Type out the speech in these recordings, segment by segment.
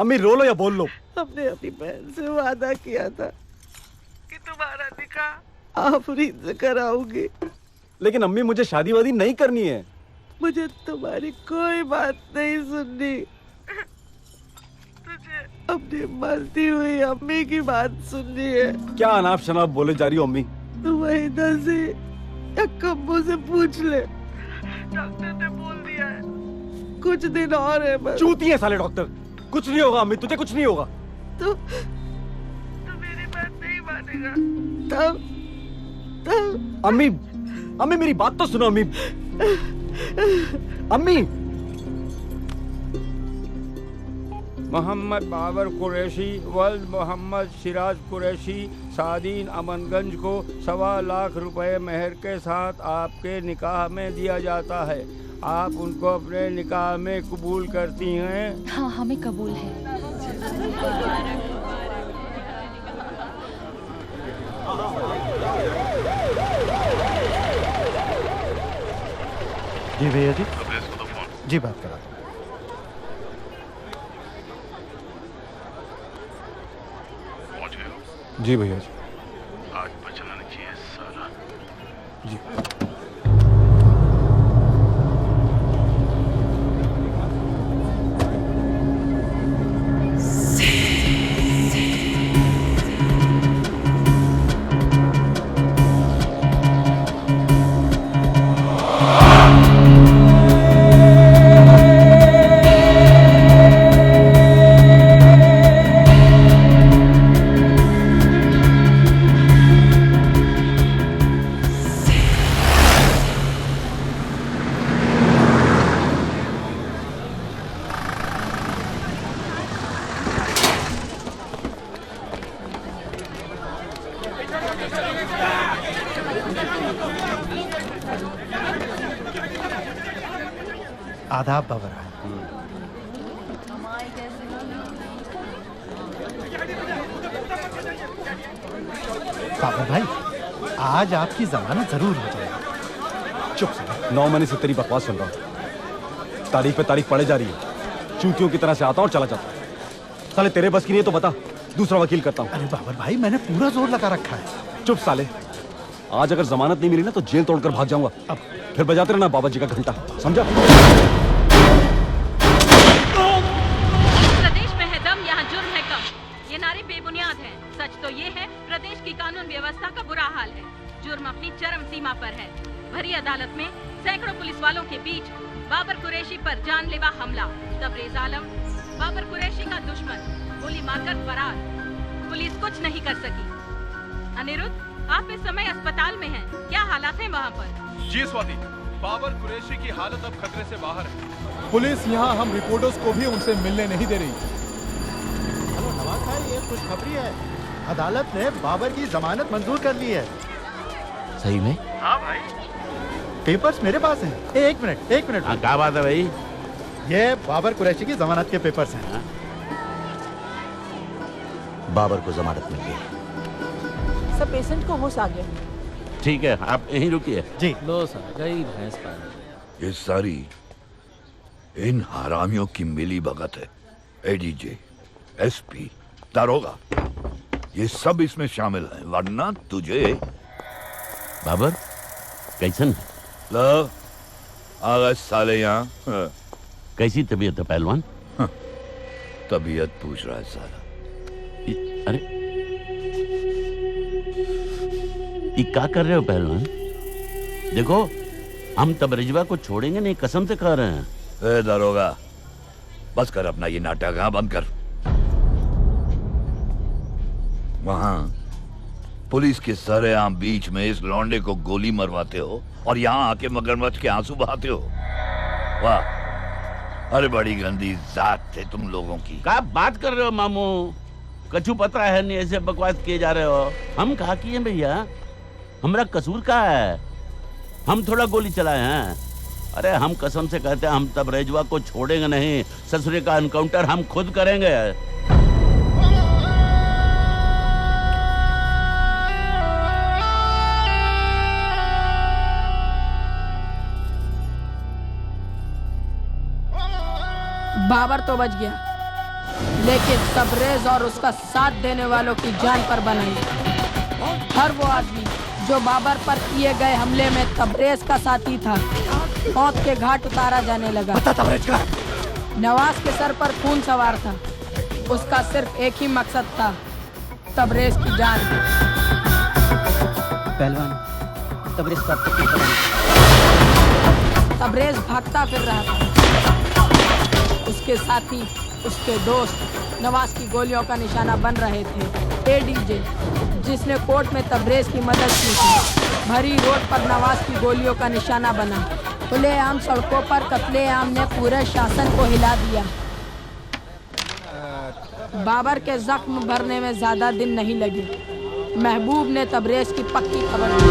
अम्मी रो लो या बोल लो। हमने अपनी बहन से वादा किया था कि तुम्हारा निकाह आफरीन से कराऊंगी। लेकिन अम्मी मुझे शादी वादी नहीं करनी है। मुझे तुम्हारी कोई बात नहीं सुननी। तुझे अपनी मरती हुई अम्मी की बात सुननी है। क्या अनाप शनाप बोले जा रही हो अम्मी? तू वहीदा से या कम्बो से पूछ ले, डॉक्टर ने बोल दिया है कुछ दिन और है बस। चूती है साले डॉक्टर। कुछ नहीं होगा अम्मी, तुझे कुछ नहीं होगा। तो मेरी बात नहीं मानेगा तब अम्मी, अम्मी मेरी बात तो सुनो अम्मी। अम्मी मोहम्मद बाबर कुरैशी वल्द मोहम्मद सिराज कुरैशी सादीन अमनगंज को 1.25 लाख रुपए मेहर के साथ आपके निकाह में दिया जाता है। आप उनको अपने निकाह में कबूल करती हैं? हाँ, हमें कबूल है। जी भैया जी। जी बात करा। जी भैया जी। आज बचना नहीं चाहिए साला। जी आदाब बाबर। बाबर भाई, आज आपकी जमानत जरूर हो जाएगी। चुप से। 9 महीने से तेरी बकवास सुन रहा हूँ। तारीख पे तारीख पड़े जा रही है। चूतियों की तरह से आता हूँ चला जाता हूँ। साले तेरे बस की नहीं है तो बता, दूसरा वकील करता हूँ। अरे बाबर भाई, मैंने पूरा जोर लगा रखा है। चुप साले। आज अगर जमानत नहीं मिली ना तो जेल तोड़कर भाग जाऊंगा। अब फिर बजाते रहना बाबा जी का घंटा, समझा? प्रदेश में है दम, यहाँ जुर्म है कम। ये नारे बेबुनियाद हैं। सच तो ये है, प्रदेश की कानून व्यवस्था का बुरा हाल है। जुर्म अपनी चरम सीमा पर है। भरी अदालत में सैकड़ों पुलिस वालों के बीच बाबर कुरैशी पर जानलेवा हमला। तबरेज आलम बाबर कुरैशी का दुश्मन, गोली मारकर फरार। पुलिस कुछ नहीं कर सकी। अनिरुद्ध, आप इस समय अस्पताल में हैं। क्या हालात हैं वहाँ पर? जी स्वाति, बाबर कुरैशी की हालत अब खतरे से बाहर है। पुलिस यहाँ हम रिपोर्टर्स को भी उनसे मिलने नहीं दे रही। हेलो नवाज भाई, ये खुशखबरी है। अदालत ने बाबर की जमानत मंजूर कर ली है। सही में? हाँ भाई। पेपर्स मेरे पास हैं। एक मिनट। हाँ, क्या बात है भाई? ये बाबर कुरैशी की जमानत के पेपर्स हैं। बाबर को जमानत मिल गई। सब पेशेंट को होश आ गया। ठीक है, आप यहीं रुकिए। जी। लो सर, गई भैंस पानी। ये सारी इन हरामियों की मिली भगत है। एडीजे, एसपी, दारोगा, ये सब इसमें शामिल हैं, वरना तुझे। बाबर कैसन है? लो आ गए साले यहाँ। कैसी तबीयत है पहलवान? तबीयत पूछ रहा है साला। अरे ये क्या कर रहे हो पहलवान? देखो, हम तबरेजवा को छोड़ेंगे नहीं, कसम से कह रहे हैं। ए दारोगा, बस कर अपना ये नाटक। हाँ, बंद कर। वहां पुलिस के सरेआम बीच में इस लौंडे को गोली मरवाते हो और यहाँ आके मगरमच्छ के आंसू बहाते हो। वाह, अरे बड़ी गंदी जात थे तुम लोगों की। क्या बात कर रहे हो मामू? कछु पता है नहीं, ऐसे बकवास किए जा रहे हो। हम कहा किए भैया? हमारा कसूर क्या है? हम थोड़ा गोली चलाए हैं। अरे हम कसम से कहते हैं, हम तबरेजवा को छोड़ेंगे नहीं। ससुरे का एनकाउंटर हम खुद करेंगे। बाबर तो बच गया, लेकिन तबरेज और उसका साथ देने वालों की जान पर बनाई। हर वो आदमी जो बाबर पर किए गए हमले में तबरेज का साथी था, मौत के घाट उतारा जाने लगा। तबरेज का नवाज के सर पर खून सवार था। उसका सिर्फ एक ही मकसद था, तबरेज की जान। पहलवान, तबरेज का पत्ती पकड़। तबरेज भागता फिर रहा था। उसके साथी, उसके दोस्त नवाज की गोलियों का निशाना बन रहे थे। एडीजे, जिसने कोर्ट में तबरेज की मदद की थी, भरी रोड पर नवाज की गोलियों का निशाना बना। खुलेआम सड़कों पर कत्लेआम ने पूरे शासन को हिला दिया। बाबर के जख्म भरने में ज्यादा दिन नहीं लगे। महबूब ने तबरेज की पक्की खबर दी।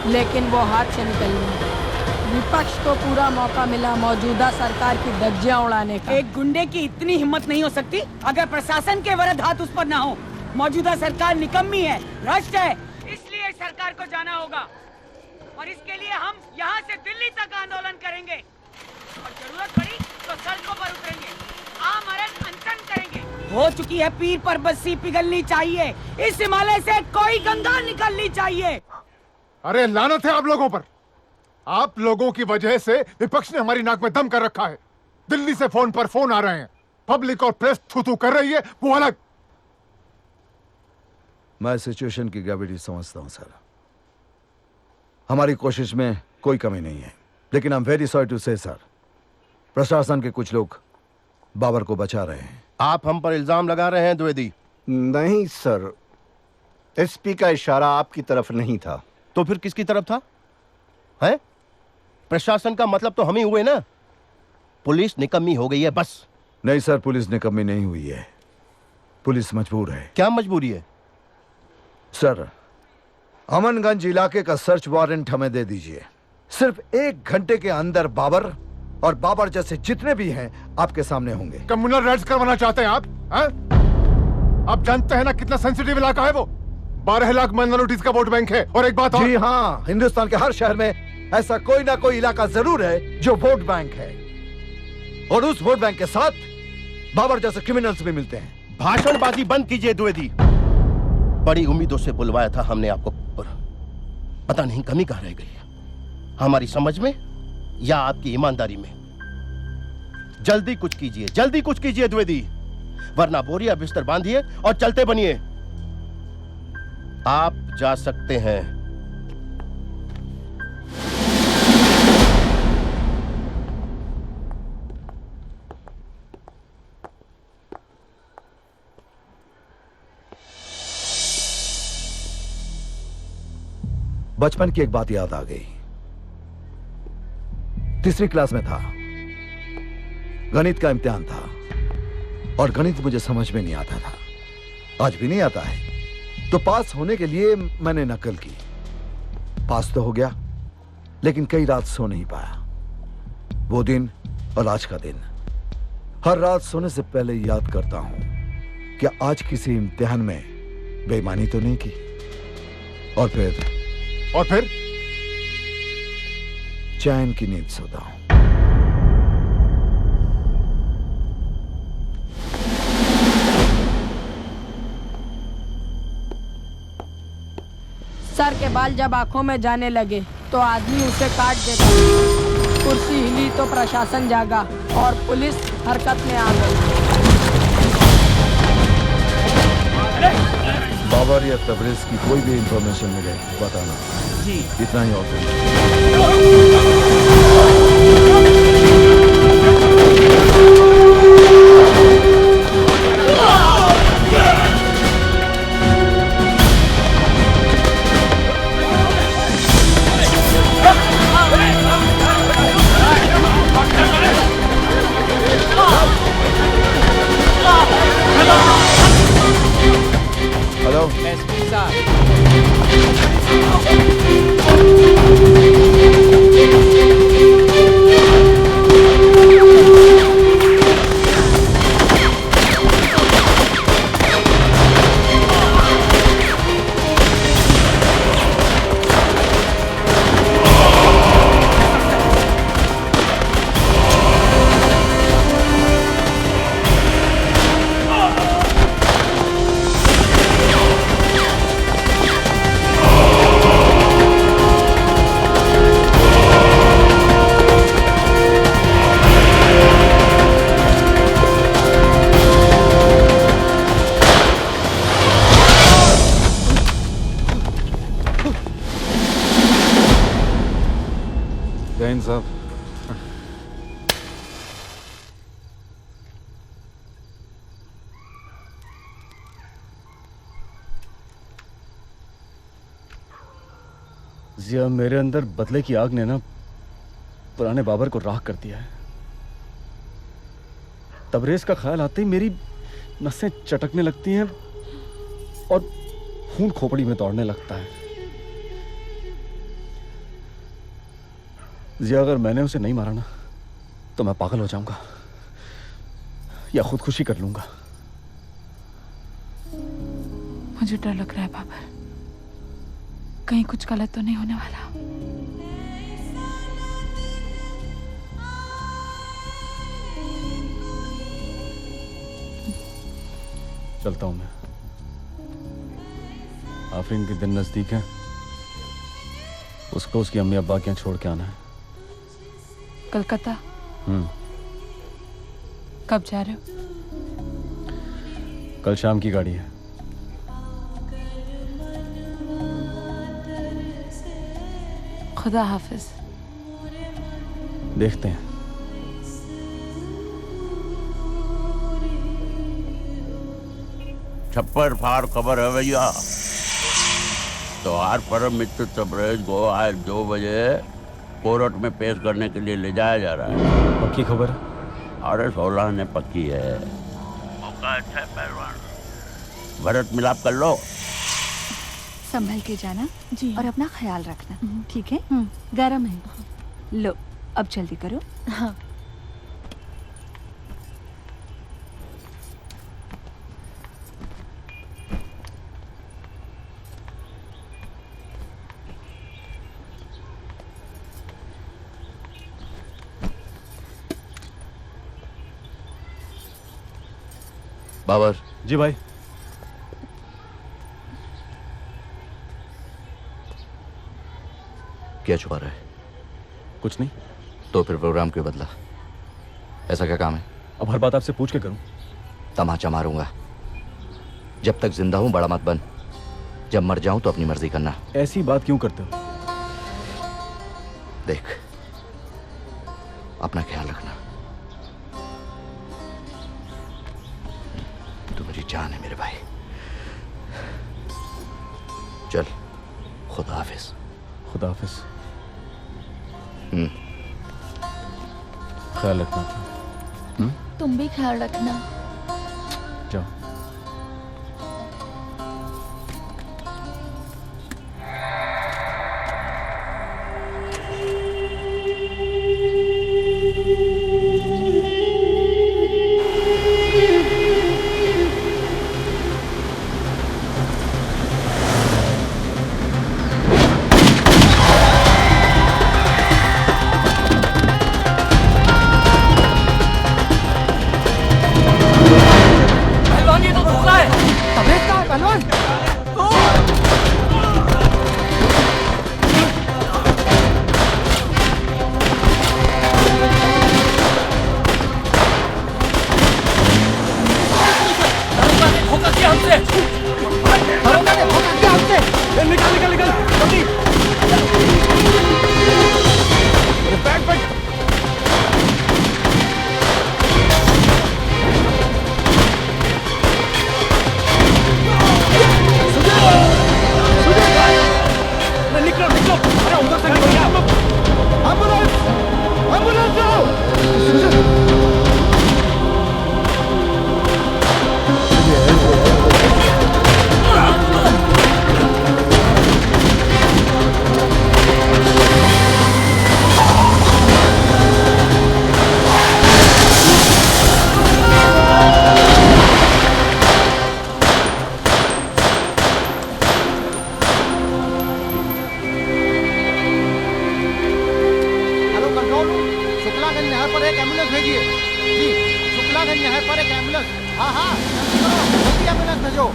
लेकिन वो हाथ से निकल गई। विपक्ष को पूरा मौका मिला मौजूदा सरकार की धज्जियां उड़ाने का। एक गुंडे की इतनी हिम्मत नहीं हो सकती अगर प्रशासन के विरुद्ध हाथ उस पर ना हो। मौजूदा सरकार निकम्मी है, भ्रष्ट है, इसलिए सरकार को जाना होगा और इसके लिए हम यहाँ से दिल्ली तक आंदोलन करेंगे और जरूरत पड़ी तो सड़कों पर उतरेंगे, आमरण अनशन करेंगे। हो चुकी है पीर पर बस्सी पिघलनी चाहिए, इस हिमालय से कोई गंगा निकलनी चाहिए। अरे लानत है आप लोगों पर। आप लोगों की वजह से विपक्ष ने हमारी नाक में दम कर रखा है। दिल्ली से फोन पर फोन आ रहे हैं, पब्लिक और प्रेस थू-थू कर रही है, वो अलग। मैं सिचुएशन की ग्रेविटी समझता हूं सर। हमारी कोशिश में कोई कमी नहीं है, लेकिन I am very sorry to say sir, प्रशासन के कुछ लोग बाबर को बचा रहे हैं। आप हम पर इल्जाम लगा रहे हैं द्विवेदी? नहीं सर, एसपी का इशारा आपकी तरफ नहीं था। तो फिर किसकी तरफ था? है प्रशासन का मतलब तो हम ही हुए ना। पुलिस निकम्मी हो गई है बस। नहीं सर, पुलिस निकम्मी नहीं हुई है, पुलिस मजबूर है। क्या मजबूरी है? सर, अमनगंज इलाके का सर्च वारंट हमें दे दीजिए। सिर्फ 1 घंटे के अंदर बाबर और बाबर जैसे जितने भी हैं आपके सामने होंगे। कम्युनल राइट्स करवाना चाहते हैं आप? आप जानते हैं ना कितना सेंसिटिव इलाका है वो। 12 लाख माइनॉरिटीज का वोट बैंक है। और एक बात और, जी हाँ, हिंदुस्तान के हर शहर में ऐसा कोई ना कोई इलाका जरूर है जो वोट बैंक है, और उस वोट बैंक के साथ बाबर जैसे क्रिमिनल्स भी मिलते हैं। भाषणबाजी बंद कीजिए द्विवेदी। बड़ी उम्मीदों से बुलवाया था हमने आपको, पर पता नहीं कमी कहाँ रह गई, हमारी समझ में या आपकी ईमानदारी में। जल्दी कुछ कीजिए, जल्दी कुछ कीजिए द्विवेदी, वरना बोरिया बिस्तर बांधिए और चलते बनिए। आप जा सकते हैं। बचपन की एक बात याद आ गई। तीसरी क्लास में था, गणित का इम्तिहान था और गणित मुझे समझ में नहीं आता था, आज भी नहीं आता है। तो पास होने के लिए मैंने नकल की। पास तो हो गया, लेकिन कई रात सो नहीं पाया। वो दिन और आज का दिन हर रात सोने से पहले याद करता हूं कि आज किसी इम्तिहान में बेईमानी तो नहीं की। और फिर चैन की नींद सोता हूं। सर के बाल जब आंखों में जाने लगे तो आदमी उसे काट देता। कुर्सी हिली तो प्रशासन जागा और पुलिस हरकत में आ गई। बाबर या तबरेज की कोई भी इंफॉर्मेशन मिले बताना। जी इतना ही और हेलो एसपी साहब। जैन साहब, जिया, मेरे अंदर बदले की आग ने ना पुराने बाबर को राख कर दिया है। तबरेज का ख्याल आते ही मेरी नसें चटकने लगती हैं और खून खोपड़ी में दौड़ने लगता है। जिया, अगर मैंने उसे नहीं मारा ना तो मैं पागल हो जाऊंगा या खुदकुशी कर लूंगा। मुझे डर लग रहा है बाबर, कहीं कुछ गलत तो नहीं होने वाला। चलता हूं मैं। आफरीन के दिन नजदीक है, उसको उसकी अम्मी अब्बा के यहाँ छोड़ के आना है। कलकत्ता? कब जा रहे हो? कल शाम की गाड़ी है। खुदा हाफिज। देखते हैं। छप्पर फाड़ खबर है भैया। तो हर परम मित्र तबरेज को आज 2 बजे कोर्ट में पेश करने के लिए ले जाया जा रहा है। पक्की खबर? अरे 16 ने पक्की है। मौका अच्छा है पहलवान, भरत मिलाप कर लो। संभल के जाना जी, और अपना ख्याल रखना, ठीक है? गरम है। लो अब जल्दी करो। हाँ। बाबर जी भाई। क्या छुपा रहा है? कुछ नहीं। तो फिर प्रोग्राम क्यों बदला? ऐसा क्या काम है? अब हर बात आपसे पूछ के करूं? तमाचा मारूंगा। जब तक जिंदा हूं बड़ा मत बन, जब मर जाऊं तो अपनी मर्जी करना। ऐसी बात क्यों करते हो? देख, अपना ख्याल रखना। तू मेरी जान है मेरे भाई। चल, खुदा हाफिज। खुदा हाफिज। ख्याल रखना। तुम भी ख्याल रखना। जाओ। शुक्लागंज नहर पर एक एम्बुलेंस। हाँ हाँ, जल्दी करो, जल्दी एम्बुलेंस भेजो।